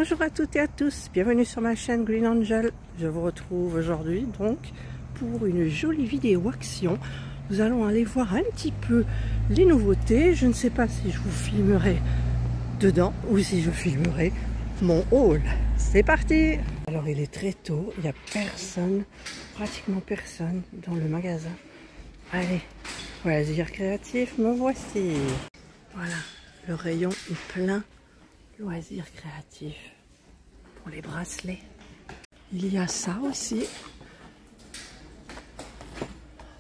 Bonjour à toutes et à tous, bienvenue sur ma chaîne Green Angel. Je vous retrouve aujourd'hui donc pour une jolie vidéo action. Nous allons aller voir un petit peu les nouveautés. Je ne sais pas si je vous filmerai dedans ou si je filmerai mon haul. C'est parti! Alors il est très tôt, il n'y a personne, pratiquement personne dans le magasin. Allez, loisirs créatifs, me voici. Voilà, le rayon est plein. Loisirs créatifs pour les bracelets. Il y a ça aussi.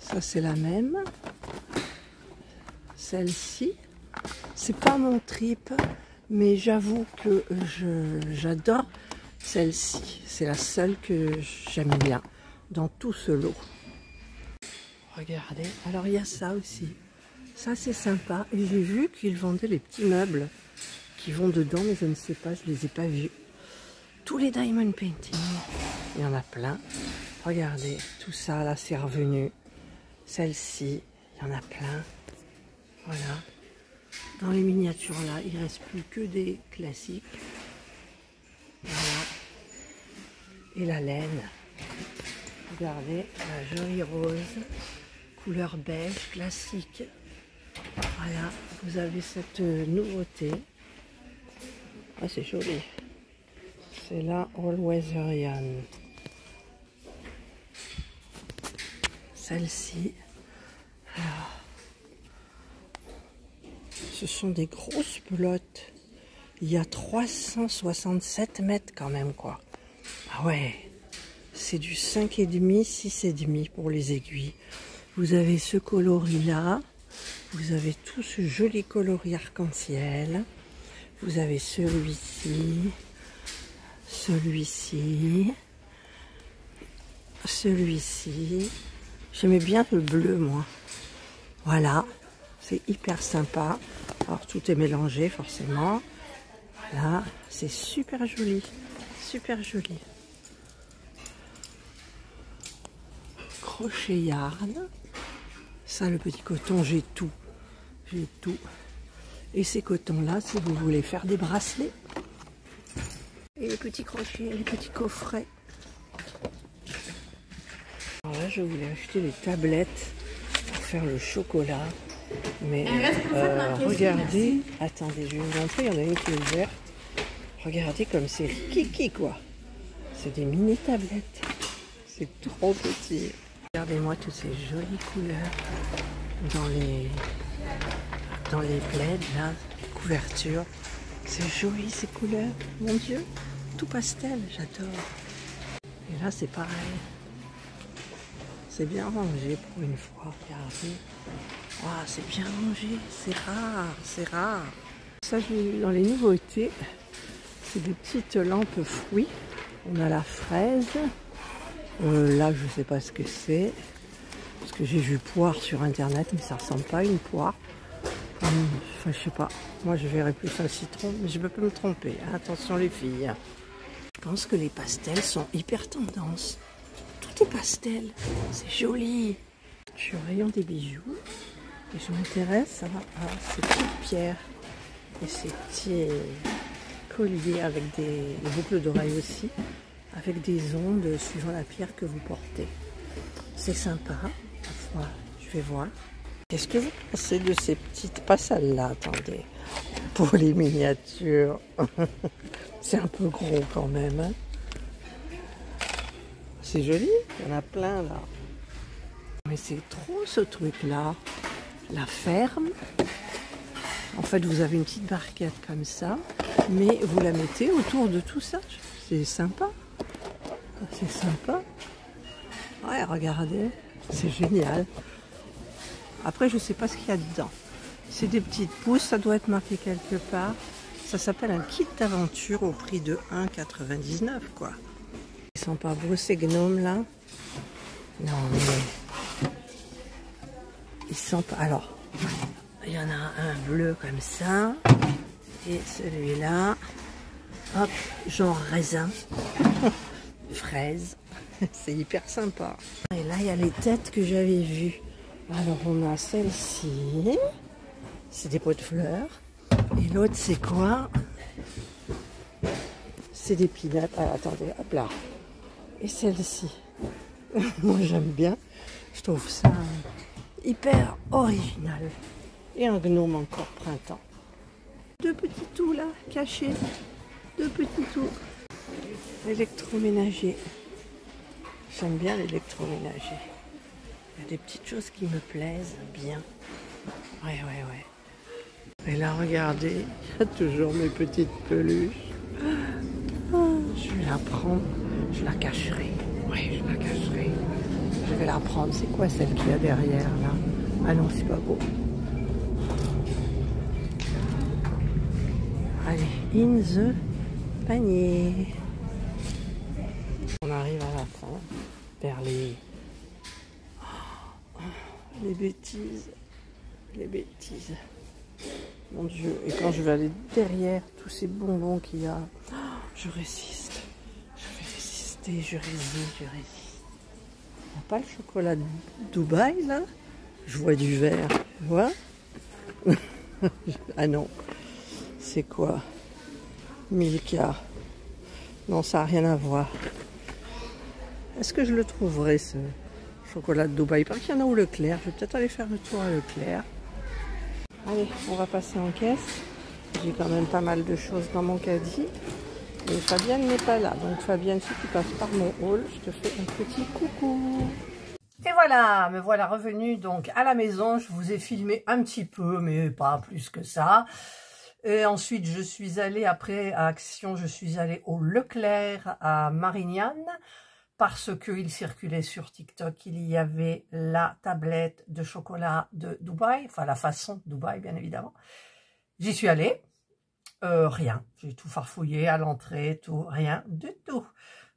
Ça c'est la même. Celle-ci, c'est pas mon trip, mais j'avoue que j'adore celle-ci. C'est la seule que j'aime bien dans tout ce lot. Regardez, alors il y a ça aussi. Ça c'est sympa. Et j'ai vu qu'ils vendaient les petits meubles qui vont dedans, mais je ne sais pas, je les ai pas vus. Tous les diamond painting, il y en a plein. Regardez, tout ça là c'est revenu. Celle-ci, il y en a plein. Voilà. Dans les miniatures là, il ne reste plus que des classiques. Voilà. Et la laine. Regardez, la jolie rose, couleur beige, classique. Voilà, vous avez cette nouveauté. Ah, c'est joli. C'est la All Weatherian. Celle-ci. Alors, ce sont des grosses pelotes. Il y a 367 mètres quand même, quoi. Ah ouais. C'est du 5,5, 6,5 pour les aiguilles. Vous avez ce coloris-là. Vous avez tout ce joli coloris arc-en-ciel. Vous avez celui-ci, celui-ci, celui-ci. J'aimais bien le bleu, moi. Voilà, c'est hyper sympa. Alors, tout est mélangé, forcément. Voilà, c'est super joli. Super joli. Crochet yarn. Ça, le petit coton, j'ai tout. J'ai tout. Et ces cotons-là, si vous voulez faire des bracelets. Et les petits crochets, les petits coffrets. Alors là, je voulais acheter les tablettes pour faire le chocolat. Mais regardez, attendez, je vais vous montrer, il y en a une qui est ouverte. Regardez comme c'est kiki, quoi. C'est des mini tablettes. C'est trop petit. Regardez-moi toutes ces jolies couleurs dans les plaids, là, couverture. C'est joli ces couleurs, mon Dieu. Tout pastel, j'adore. Et là, c'est pareil. C'est bien rangé pour une fois, regardez. Ah, c'est bien rangé, c'est rare, c'est rare. Ça, j'ai vu dans les nouveautés. C'est des petites lampes fruits. On a la fraise. Là, je ne sais pas ce que c'est. Parce que j'ai vu poire sur internet, mais ça ressemble pas à une poire. Enfin, je sais pas. Moi, je verrais plus un citron, mais je peux pas me tromper. Attention, les filles. Je pense que les pastels sont hyper tendance. Tout est pastel. C'est joli. Je suis au rayon des bijoux. Et je m'intéresse à ces petites pierres. Et ces petits colliers avec des boucles d'oreilles aussi. Avec des ondes suivant la pierre que vous portez. C'est sympa. Voilà, je vais voir. Qu'est-ce que vous pensez de ces petites... Pas celles-là, attendez. Pour les miniatures. C'est un peu gros quand même. Hein. C'est joli. Il y en a plein là. Mais c'est trop ce truc-là. La ferme. En fait, vous avez une petite barquette comme ça. Mais vous la mettez autour de tout ça. C'est sympa. C'est sympa. Ouais, regardez. C'est génial. Après, je ne sais pas ce qu'il y a dedans. C'est des petites pousses, ça doit être marqué quelque part. Ça s'appelle un kit d'aventure au prix de 1,99 quoi. Ils sont pas beaux ces gnomes là? Non mais... Ils sont pas... Alors, il y en a un bleu comme ça. Et celui-là, hop, genre raisin. Fraise. C'est hyper sympa. Et là, il y a les têtes que j'avais vues. Alors, on a celle-ci. C'est des pots de fleurs. Et l'autre, c'est quoi? c'est des peanuts. Ah, attendez, hop là. Et celle-ci, moi j'aime bien. Je trouve ça hyper original. Et un gnome encore printemps. Deux petits tout là, cachés. Deux petits tout. L'électroménager. J'aime bien l'électroménager. Il y a des petites choses qui me plaisent bien. Ouais. Et là, regardez, il y a toujours mes petites peluches. Je vais la prendre. Je la cacherai. Oui, je la cacherai. Je vais la prendre. C'est quoi celle qu'il y a derrière là? Ah non, c'est pas beau. Allez, in the panier. On arrive à la fin, vers les bêtises. Les bêtises. Mon Dieu. Et quand je vais aller derrière tous ces bonbons qu'il y a, je résiste. Je vais résister, je résiste. Il n'y a pas le chocolat de Dubaï là? Je vois du vert. Tu vois? Ah non. C'est quoi? Milka. Non, ça n'a rien à voir. Est-ce que je le trouverai ce chocolat de Dubaï? Parce qu'il y en a au Leclerc. Je vais peut-être aller faire le tour à Leclerc. Allez, on va passer en caisse. J'ai quand même pas mal de choses dans mon caddie. Et Fabienne n'est pas là. Donc Fabienne, si tu passes par mon hall, je te fais un petit coucou. Et voilà, me voilà revenue donc à la maison. Je vous ai filmé un petit peu, mais pas plus que ça. Et ensuite, je suis allée, après à Action, je suis allée au Leclerc à Marignane. Parce qu'il circulait sur TikTok qu'il y avait la tablette de chocolat de Dubaï, enfin la façon Dubaï bien évidemment. J'y suis allée, rien, j'ai tout farfouillé à l'entrée, tout, rien du tout.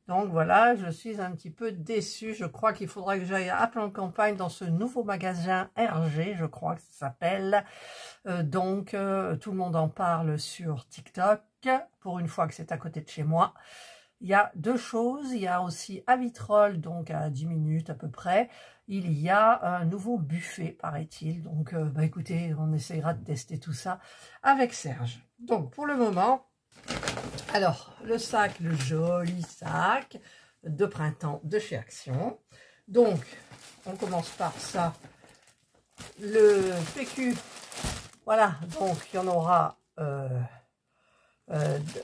Donc voilà, je suis un petit peu déçue, je crois qu'il faudra que j'aille à Plan-Campagne dans ce nouveau magasin RG, je crois que ça s'appelle. Donc tout le monde en parle sur TikTok, pour une fois que c'est à côté de chez moi. Il y a deux choses, il y a aussi à Vitrolles, donc à 10 minutes à peu près, il y a un nouveau buffet, paraît-il. Donc, écoutez, on essayera de tester tout ça avec Serge. Donc, pour le moment, alors, le sac, le joli sac de printemps de chez Action. Donc, on commence par ça, le PQ, voilà, donc il y en aura...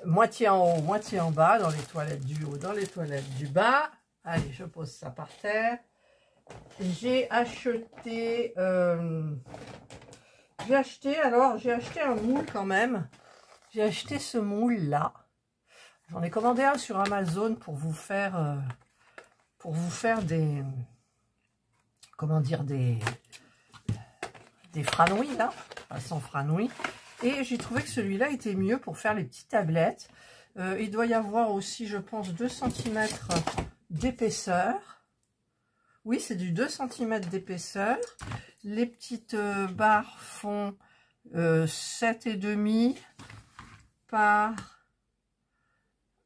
moitié en haut, moitié en bas, dans les toilettes du haut, dans les toilettes du bas. Allez, je pose ça par terre. J'ai acheté, j'ai acheté un moule quand même. J'ai acheté ce moule là. J'en ai commandé un sur Amazon pour vous faire des, comment dire, des franouilles là, façon franouilles. Et j'ai trouvé que celui-là était mieux pour faire les petites tablettes. Il doit y avoir aussi, je pense, 2 cm d'épaisseur. Oui, c'est du 2 cm d'épaisseur. Les petites barres font 7,5 par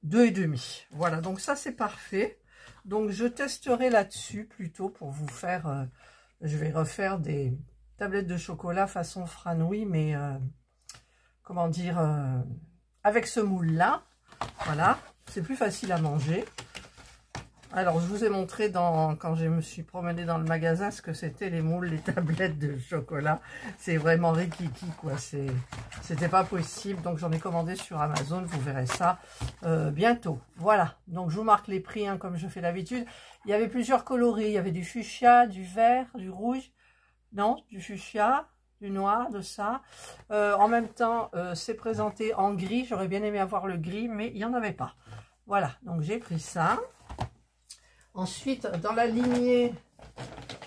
2,5. Voilà, donc ça c'est parfait. Donc je testerai là-dessus plutôt pour vous faire... je vais refaire des tablettes de chocolat façon franouille, mais... comment dire, avec ce moule-là, voilà, c'est plus facile à manger. Alors, je vous ai montré quand je me suis promenée dans le magasin ce que c'était les moules, les tablettes de chocolat. C'est vraiment rikiki, quoi. C'était pas possible. Donc, j'en ai commandé sur Amazon. Vous verrez ça bientôt. Voilà. Donc, je vous marque les prix, hein, comme je fais d'habitude. Il y avait plusieurs coloris. Il y avait du fuchsia, du vert, du rouge. Non, du fuchsia, du noir, de ça. En même temps, c'est présenté en gris. J'aurais bien aimé avoir le gris, mais il n'y en avait pas. Voilà, donc j'ai pris ça. Ensuite, dans la lignée,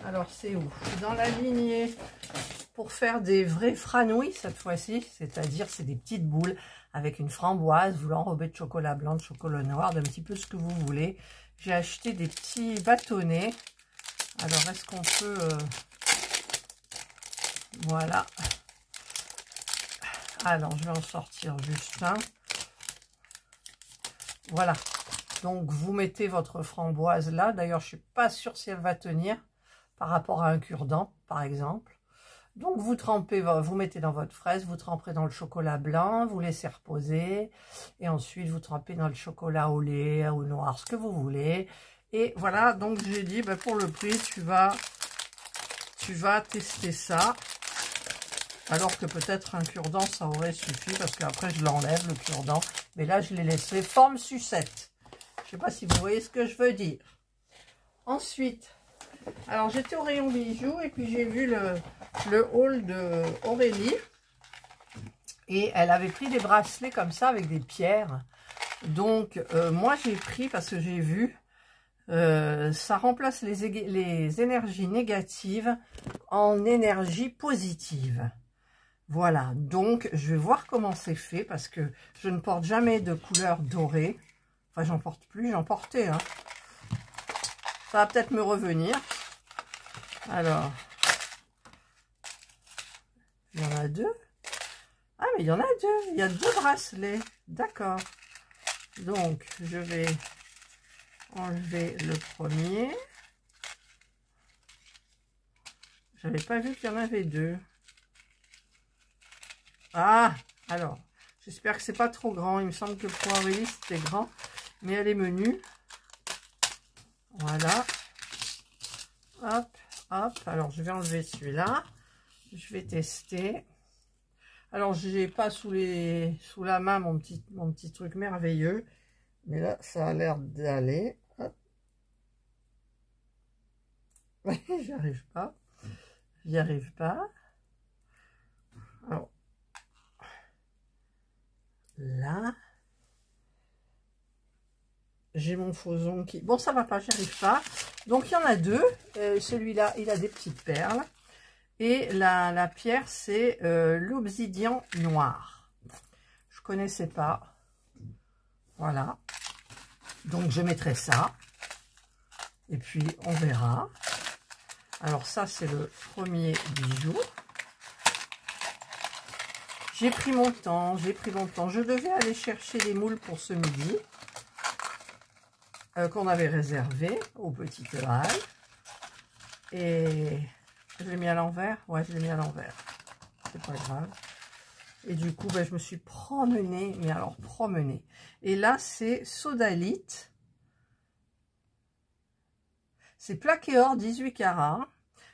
alors c'est où? Dans la lignée, pour faire des vrais franouilles cette fois-ci, c'est-à-dire c'est des petites boules avec une framboise, vous l'enrobez de chocolat blanc, de chocolat noir, d'un petit peu ce que vous voulez. J'ai acheté des petits bâtonnets. Alors, est-ce qu'on peut... voilà. Alors, je vais en sortir juste un. Voilà. Donc, vous mettez votre framboise là. D'ailleurs, je ne suis pas sûre si elle va tenir par rapport à un cure-dent, par exemple. Donc vous trempez, vous mettez dans votre fraise, vous trempez dans le chocolat blanc, vous laissez reposer. Et ensuite vous trempez dans le chocolat au lait, au noir, ce que vous voulez. Et voilà, donc j'ai dit, ben, pour le prix, tu vas tester ça. Alors que peut-être un cure-dent, ça aurait suffi, parce qu'après je l'enlève, le cure-dent. Mais là, je l'ai laissé forme sucette. Je ne sais pas si vous voyez ce que je veux dire. Ensuite, alors j'étais au rayon bijoux, et puis j'ai vu le haul de Aurélie. Et elle avait pris des bracelets comme ça, avec des pierres. Donc, moi j'ai pris, parce que j'ai vu, ça remplace les énergies négatives en énergie positive. Voilà, donc je vais voir comment c'est fait parce que je ne porte jamais de couleur dorée. Enfin, j'en porte plus, j'en portais. Hein. Ça va peut-être me revenir. Alors, il y en a deux. Ah, mais il y en a deux. Il y a deux bracelets. D'accord. Donc, je vais enlever le premier. J'avais pas vu qu'il y en avait deux. Ah, alors, j'espère que c'est pas trop grand. Il me semble que pour Aurélie, c'était grand. Mais elle est menue. Voilà. Hop, hop. Alors, je vais enlever celui-là. Je vais tester. Alors, je n'ai pas sous la main mon petit truc merveilleux. Mais là, ça a l'air d'aller. J'y arrive pas. J'y arrive pas. Alors, là, j'ai mon fauson qui... Bon, ça va pas, j'y arrive pas. Donc, il y en a deux. Celui-là, il a des petites perles. Et la pierre, c'est l'obsidian noir. Je connaissais pas. Voilà. Donc, je mettrai ça. Et puis, on verra. Alors, ça, c'est le premier bijou. J'ai pris mon temps, j'ai pris mon temps. Je devais aller chercher des moules pour ce midi. Qu'on avait réservé au petit œil. Et je l'ai mis à l'envers. Ouais, je l'ai mis à l'envers. C'est pas grave. Et du coup, ben, je me suis promenée. Mais alors, promenée. Et là, c'est sodalite. C'est plaqué or 18 carats.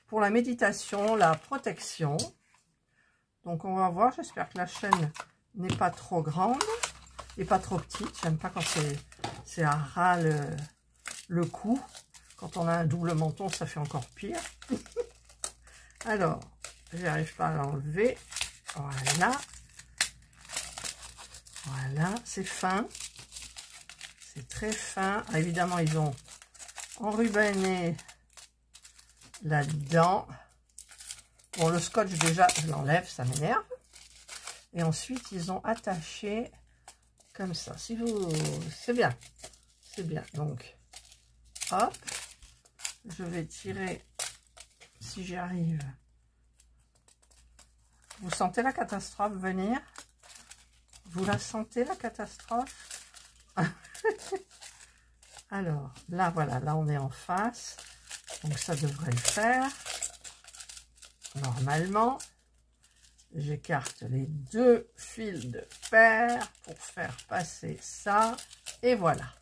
Pour la méditation, la protection. Donc, on va voir. J'espère que la chaîne n'est pas trop grande. Et pas trop petite. J'aime pas quand c'est à ras le cou. Quand on a un double menton, ça fait encore pire. Alors, j'arrive pas à l'enlever. Voilà. Voilà, c'est fin. C'est très fin. Ah, évidemment, ils ont enrubanné là-dedans. Bon, le scotch, déjà, je l'enlève, ça m'énerve. Et ensuite, ils ont attaché comme ça. Si vous... C'est bien. C'est bien. Donc, hop. Je vais tirer, si j'y arrive. Vous sentez la catastrophe venir? Vous la sentez, la catastrophe? Alors, là, voilà, là, on est en face. Donc, ça devrait le faire. Normalement, j'écarte les deux fils de fer pour faire passer ça. Et voilà.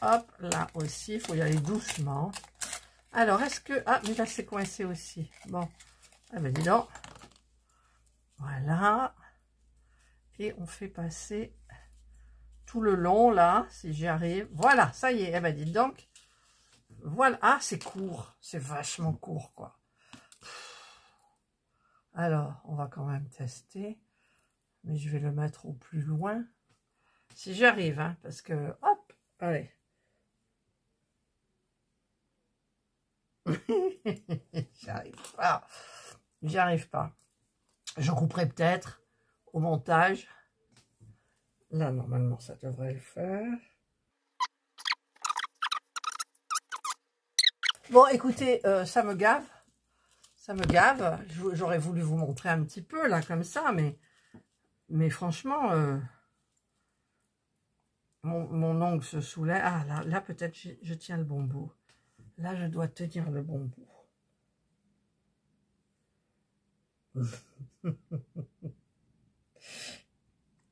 Hop, là aussi, il faut y aller doucement. Alors, est-ce que... Ah, mais là, c'est coincé aussi. Bon. Ah ben, dis donc. Voilà. Et on fait passer tout le long, là, si j'y arrive. Voilà, ça y est. Eh ben, dis donc. Voilà. Ah, c'est court. C'est vachement court, quoi. Alors, on va quand même tester. Mais je vais le mettre au plus loin. Si j'arrive, hein, parce que... Hop, allez. J'arrive pas. J'y arrive pas. Je couperai peut-être au montage. Là, normalement, ça devrait le faire. Bon, écoutez, ça me gave. Ça me gave. J'aurais voulu vous montrer un petit peu, là, comme ça, mais franchement, mon ongle se soulève. Ah, là peut-être, je tiens le bon bout. Là, je dois tenir le bon bout.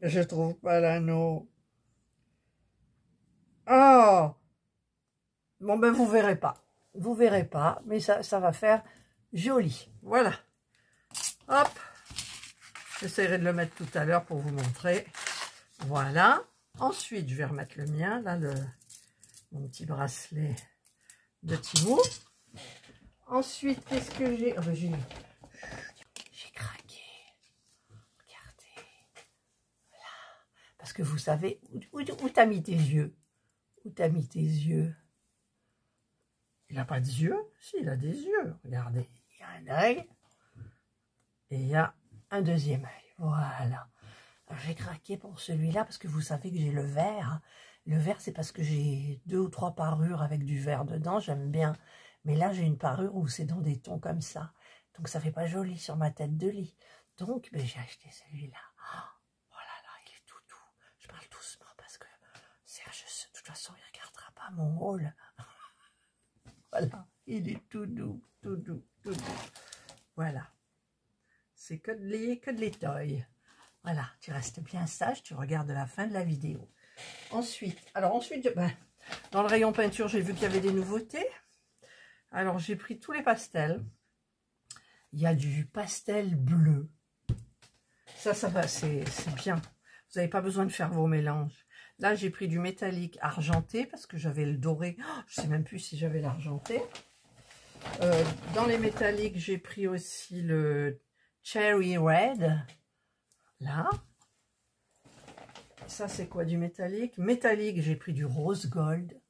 Je trouve pas l'anneau. Oh! Bon, ben, vous verrez pas. Vous verrez pas, mais ça va faire joli. Voilà. Hop. J'essaierai de le mettre tout à l'heure pour vous montrer. Voilà. Ensuite, je vais remettre le mien, là, mon petit bracelet de Timo. Ensuite, qu'est-ce que j'ai? Oh, ben, j'ai craqué. Regardez. Voilà. Parce que vous savez, où t'as mis tes yeux? Où t'as mis tes yeux? Il n'a pas de yeux? Si, il a des yeux. Regardez, il y a un œil et il y a un deuxième œil. Voilà. J'ai craqué pour celui-là parce que vous savez que j'ai le vert. Le vert, c'est parce que j'ai 2 ou 3 parures avec du vert dedans. J'aime bien. Mais là, j'ai une parure où c'est dans des tons comme ça. Donc, ça fait pas joli sur ma tête de lit. Donc, ben, j'ai acheté celui-là. Oh là là, il est tout doux. Je parle doucement parce que Serge, de toute façon, il regardera pas mon rôle. Voilà, il est tout doux, tout doux, tout doux. Voilà. C'est que de l'étoile. Voilà, tu restes bien sage, tu regardes la fin de la vidéo. Ensuite, ben, dans le rayon peinture, j'ai vu qu'il y avait des nouveautés. Alors, j'ai pris tous les pastels. Il y a du pastel bleu. Ça va, c'est bien. Vous n'avez pas besoin de faire vos mélanges. Là, j'ai pris du métallique argenté parce que j'avais le doré. Oh, je ne sais même plus si j'avais l'argenté. Dans les métalliques, j'ai pris aussi le Cherry Red. Là. Ça, c'est quoi du métallique? Métallique, j'ai pris du Rose Gold.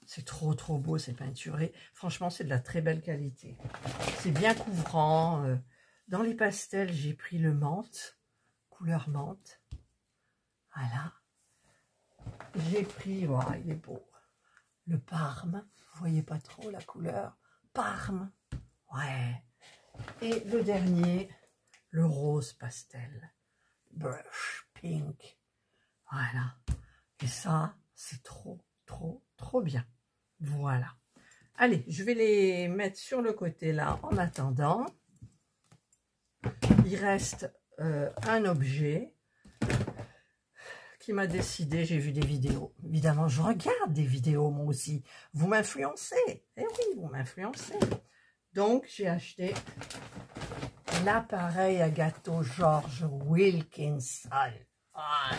C'est trop beau, c'est peinturé. Franchement, c'est de la très belle qualité. C'est bien couvrant. Dans les pastels, j'ai pris le menthe, couleur menthe. Voilà. J'ai pris, voilà, il est beau, le Parme. Vous voyez pas trop la couleur. Parme. Ouais. Et le dernier, le rose pastel. Brush pink. Voilà. Et ça, c'est trop bien. Voilà. Allez, je vais les mettre sur le côté là en attendant. Il reste un objet qui m'a décidé, j'ai vu des vidéos. Évidemment, je regarde des vidéos moi aussi. Vous m'influencez. Eh oui, vous m'influencez. Donc, j'ai acheté l'appareil à gâteau George Wilkinson. Ah.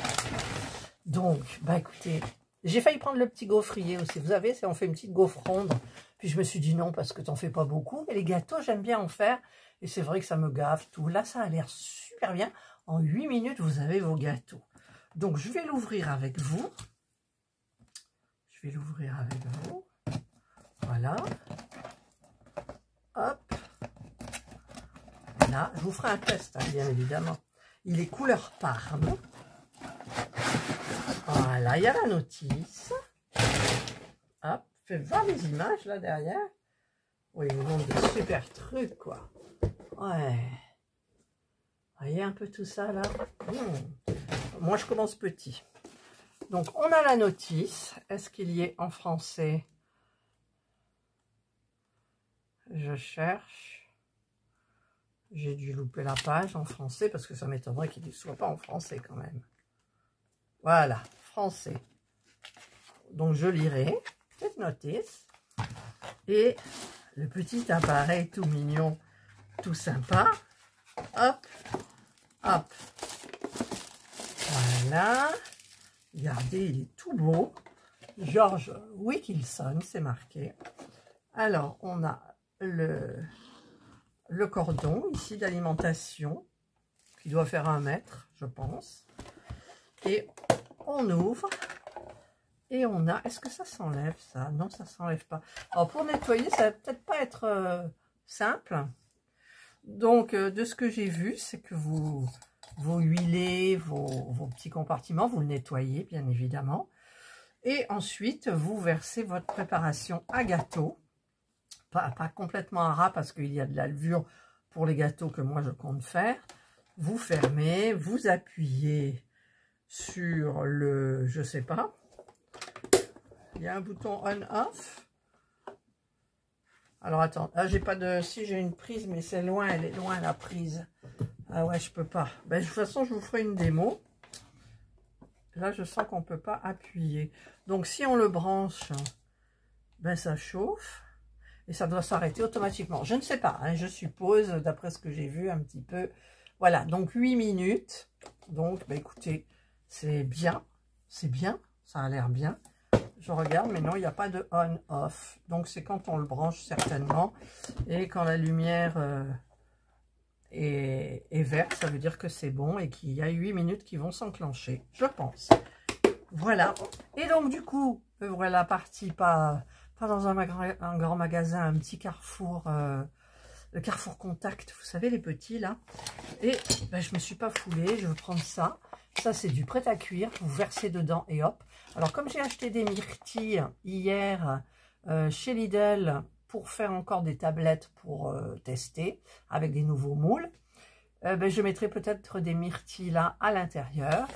Donc, bah écoutez, j'ai failli prendre le petit gaufrier aussi. Vous savez, on fait une petite gaufre ronde. Puis je me suis dit non, parce que t'en fais pas beaucoup. Mais les gâteaux, j'aime bien en faire. Et c'est vrai que ça me gave tout. Là, ça a l'air super bien. En 8 minutes, vous avez vos gâteaux. Donc, je vais l'ouvrir avec vous. Je vais l'ouvrir avec vous. Voilà. Hop. Là, je vous ferai un test, hein, bien évidemment. Il est couleur Parme. Voilà, il y a la notice. Hop, je vais voir les images là derrière. Oui, ils nous montrent des super trucs, quoi. Ouais. Vous voyez un peu tout ça, là? Moi, je commence petit. Donc, on a la notice. Est-ce qu'il y est en français? Je cherche. J'ai dû louper la page en français parce que ça m'étonnerait qu'il ne soit pas en français quand même. Voilà, français. Donc, je lirai cette notice. Et le petit appareil tout mignon, tout sympa. Hop, hop. Voilà. Regardez, il est tout beau. George Wilkinson, c'est marqué. Alors, on a le cordon ici d'alimentation qui doit faire 1 mètre, je pense. Et on ouvre et on a... Est-ce que ça s'enlève, ça? Non, ça s'enlève pas. Alors, pour nettoyer, ça va peut-être pas être simple. Donc, de ce que j'ai vu, c'est que vous huilez vos petits compartiments, vous le nettoyez, bien évidemment. Et ensuite, vous versez votre préparation à gâteau. Pas complètement à ras, parce qu'il y a de la levure pour les gâteaux que moi, je compte faire. Vous fermez, vous appuyez sur le... Je sais pas. Il y a un bouton on-off. Alors, attends. Là, j'ai pas de... Si, j'ai une prise, mais c'est loin. Elle est loin, la prise. Ah ouais, je peux pas. Ben, de toute façon, je vous ferai une démo. Là, je sens qu'on ne peut pas appuyer. Donc, si on le branche, ben, ça chauffe. Et ça doit s'arrêter automatiquement. Je ne sais pas, hein, je suppose, d'après ce que j'ai vu un petit peu. Voilà, donc 8 minutes. Donc, ben, écoutez, c'est bien. C'est bien, ça a l'air bien. Je regarde, mais non, il n'y a pas de on-off. Donc, c'est quand on le branche, certainement. Et quand la lumière est verte, ça veut dire que c'est bon et qu'il y a 8 minutes qui vont s'enclencher, je pense. Voilà. Et donc, du coup, voilà, parti, pas dans un grand magasin, un petit carrefour, le Carrefour Contact, vous savez, les petits, là. Et ben, je me suis pas foulée, je veux prendre ça. Ça, c'est du prêt à cuire, vous versez dedans et hop. Alors, comme j'ai acheté des myrtilles hier chez Lidl pour faire encore des tablettes pour tester avec des nouveaux moules, ben, je mettrai peut-être des myrtilles là à l'intérieur.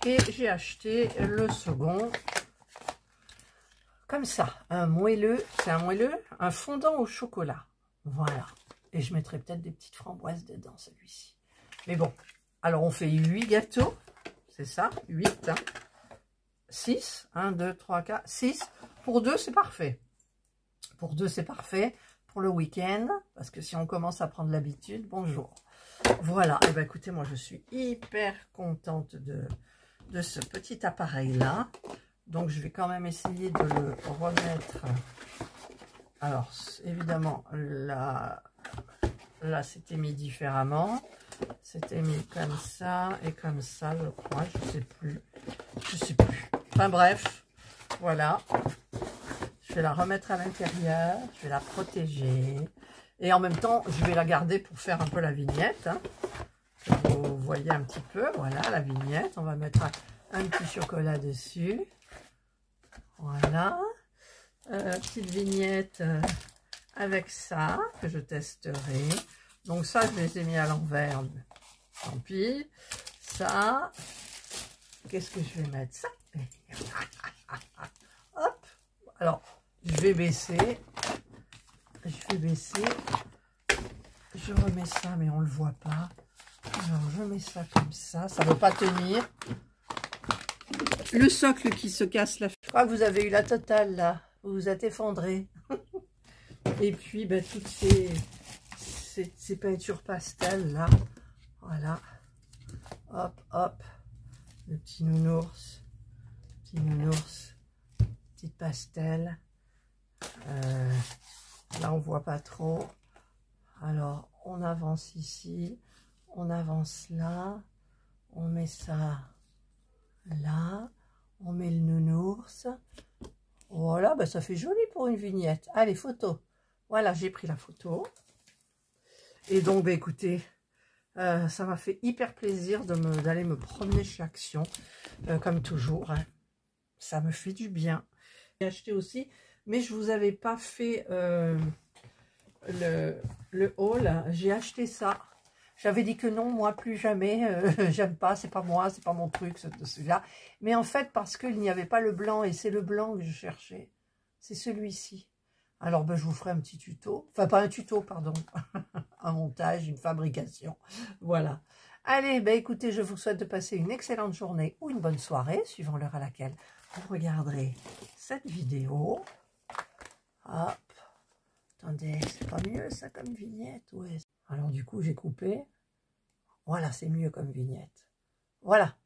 Et j'ai acheté le second, comme ça, un moelleux, c'est un moelleux, un fondant au chocolat. Voilà. Et je mettrai peut-être des petites framboises dedans, celui-ci. Mais bon, alors on fait 8 gâteaux, c'est ça, 8, hein. 6, 1, 2, 3, 4, 6. Pour 2, c'est parfait. Pour 2, c'est parfait. Pour le week-end, parce que si on commence à prendre l'habitude, bonjour. Voilà, et bien écoutez, moi je suis hyper contente de ce petit appareil-là. Donc je vais quand même essayer de le remettre. Alors, évidemment, là c'était mis différemment. C'était mis comme ça et comme ça, je crois. Je sais plus. Je sais plus. Enfin bref, voilà. Je vais la remettre à l'intérieur. Je vais la protéger. Et en même temps, je vais la garder pour faire un peu la vignette. Hein, que vous voyez un petit peu. Voilà, la vignette. On va mettre un petit chocolat dessus. Voilà. Petite vignette avec ça, que je testerai. Donc ça, je les ai mis à l'envers. Tant pis. Ça. Qu'est-ce que je vais mettre? Ça. Hop. Alors, je vais baisser. Je remets ça, mais on ne le voit pas. Alors, je mets ça comme ça. Ça ne veut pas tenir. Le socle qui se casse là. Je crois que vous avez eu la totale là. Vous vous êtes effondré. Et puis, ben, toutes ces peintures pastel là. Voilà. Hop, hop. Le petit nounours. Petite pastel. Là, on voit pas trop. Alors, on avance ici. On avance là. On met ça là. On met le nounours. Voilà, ben ça fait joli pour une vignette. Allez, photo. Voilà, j'ai pris la photo. Et donc, ben, écoutez, ça m'a fait hyper plaisir d'aller me promener chez Action, comme toujours. Hein. Ça me fait du bien. J'ai acheté aussi, mais je vous avais pas fait le haul. J'ai acheté ça. J'avais dit que non, moi, plus jamais. J'aime pas, c'est pas moi, c'est pas mon truc, celui-là. Mais en fait, parce qu'il n'y avait pas le blanc, et c'est le blanc que je cherchais. C'est celui-ci. Alors, ben, je vous ferai un petit tuto. Enfin, pas un tuto, pardon. Un montage, une fabrication. Voilà. Allez, ben, écoutez, je vous souhaite de passer une excellente journée ou une bonne soirée, suivant l'heure à laquelle vous regarderez cette vidéo. Hop. Attendez, c'est pas mieux ça comme vignette? Ouais. Alors du coup, j'ai coupé. Voilà, c'est mieux comme vignette. Voilà.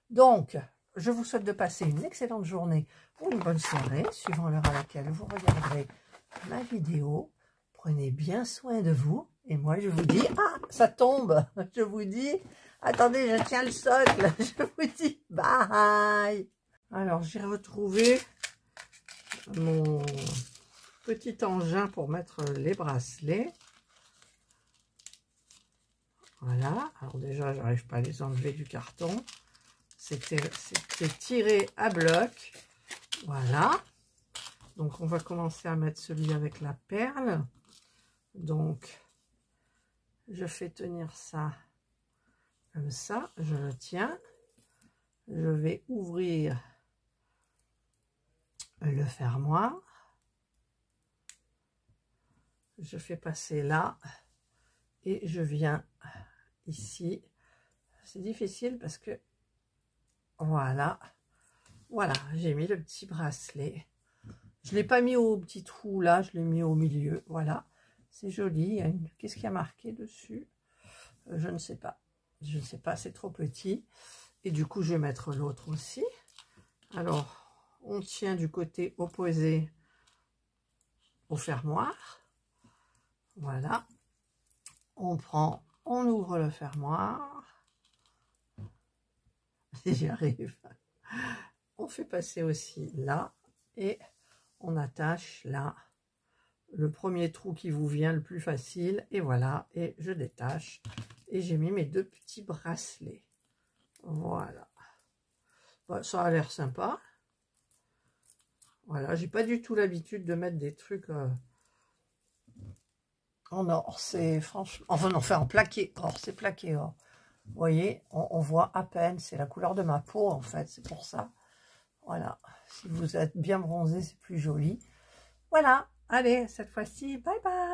Donc, je vous souhaite de passer une excellente journée ou une bonne soirée, suivant l'heure à laquelle vous regarderez ma vidéo. Prenez bien soin de vous. Et moi, je vous dis... Ah, ça tombe. Je vous dis... Attendez, je tiens le socle. Je vous dis bye. Alors, j'ai retrouvé mon petit engin pour mettre les bracelets. Voilà. Alors déjà, j'arrive pas à les enlever du carton. C'était tiré à bloc. Voilà. Donc, on va commencer à mettre celui avec la perle. Donc, je fais tenir ça comme ça. Je le tiens. Je vais ouvrir le fermoir. Je fais passer là. Et je viens ici. C'est difficile parce que voilà, j'ai mis le petit bracelet. Je l'ai pas mis au petit trou là, je l'ai mis au milieu. Voilà, c'est joli. Qu'est-ce qu'il y a marqué dessus? Je ne sais pas. Je ne sais pas, c'est trop petit. Et du coup, je vais mettre l'autre aussi. Alors, on tient du côté opposé au fermoir. Voilà. On ouvre le fermoir. J'y arrive. On fait passer aussi là. Et on attache là le premier trou qui vous vient le plus facile. Et voilà. Et je détache. Et j'ai mis mes deux petits bracelets. Voilà. Bon, ça a l'air sympa. Voilà, j'ai pas du tout l'habitude de mettre des trucs en or. C'est franchement... Enfin, en plaqué. Or, c'est plaqué or. Vous voyez, on voit à peine. C'est la couleur de ma peau, en fait. C'est pour ça. Voilà. Si vous êtes bien bronzé, c'est plus joli. Voilà. Allez, cette fois-ci, bye bye.